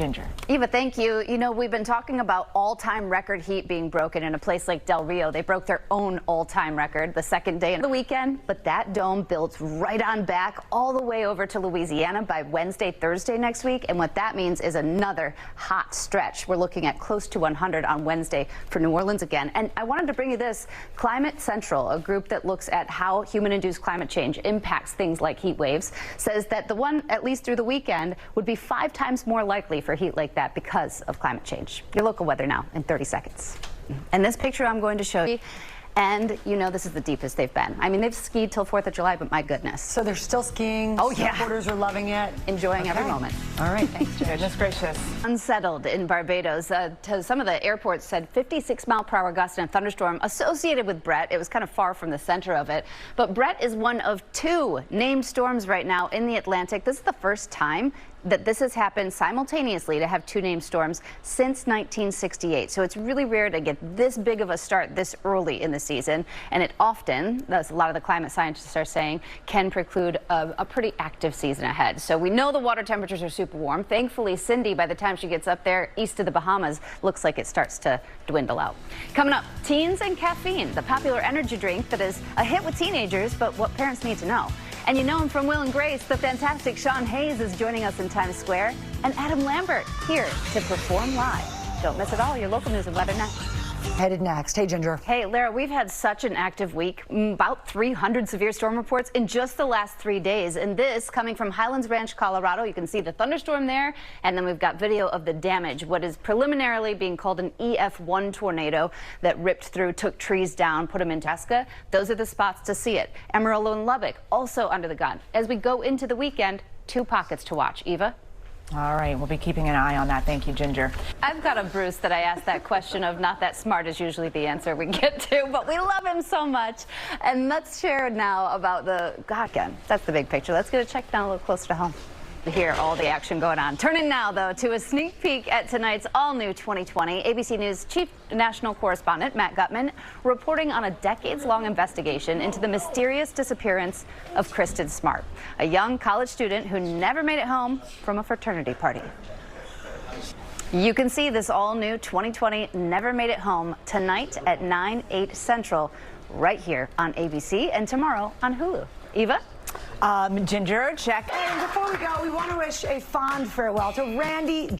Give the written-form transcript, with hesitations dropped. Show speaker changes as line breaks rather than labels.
Ginger.
Eva, thank you. You know, we've been talking about all-time record heat being broken in a place like Del Rio. They broke their own all-time record the second day of the weekend, but that dome builds right on back all the way over to Louisiana by Wednesday, Thursday next week. And what that means is another hot stretch. We're looking at close to 100 on Wednesday for New Orleans again. And I wanted to bring you this. Climate Central, a group that looks at how human-induced climate change impacts things like heat waves, says that the one, at least through the weekend, would be 5 times more likely for heat like that because of climate change. Your local weather now in 30 seconds. And this picture I'm going to show you, and you know this is the deepest they've been. I mean, they've skied till 4th of July, but my goodness.
So they're still skiing?
Oh, yeah.
Snowboarders are loving it?
Enjoying every moment.
All right, thanks, Jen. Goodness gracious.
Unsettled in Barbados. Some of the airports said 56-mile-per-hour gust and a thunderstorm associated with Brett. It was kind of far from the center of it. But Brett is one of 2 named storms right now in the Atlantic. This is the first time that this has happened simultaneously to have 2 named storms since 1968. So it's really rare to get this big of a start this early in the season. And it often, as a lot of the climate scientists are saying, can preclude a pretty active season ahead. So we know the water temperatures are super warm. Thankfully, Cindy, by the time she gets up there east of the Bahamas, looks like it starts to dwindle out. Coming up, teens and caffeine, the popular energy drink that is a hit with teenagers, but what parents need to know. And you know him from Will and Grace, the fantastic Sean Hayes is joining us in Times Square, and Adam Lambert here to perform live. Don't miss it all. Your local news and weather next.
Headed next. Hey, Ginger.
Hey, Lara, we've had such an active week, about 300 severe storm reports in just the last 3 days. And this coming from Highlands Ranch, Colorado. You can see the thunderstorm there, and then we've got video of the damage, what is preliminarily being called an EF1 tornado that ripped through, took trees down, put them in Tasca. Those are the spots to see it. Amarillo and Lubbock also under the gun. As we go into the weekend, 2 pockets to watch. Eva?
All right, we'll be keeping an eye on that. Thank you, Ginger.
I've got a Bruce that I asked that question of. Not that smart is usually the answer we get to, but we love him so much. And let's share now about again, that's the big picture. Let's get a check down a little closer to home. Hear all the action going on. Turning now, though, to a sneak peek at tonight's all-new 2020. ABC News Chief National Correspondent Matt Gutman reporting on a decades-long investigation into the mysterious disappearance of Kristen Smart, a young college student who never made it home from a fraternity party. You can see this all-new 2020 Never Made It Home tonight at 9/8 Central right here on ABC and tomorrow on Hulu. Eva?
Ginger, check. And before we go, we want to wish a fond farewell to Randy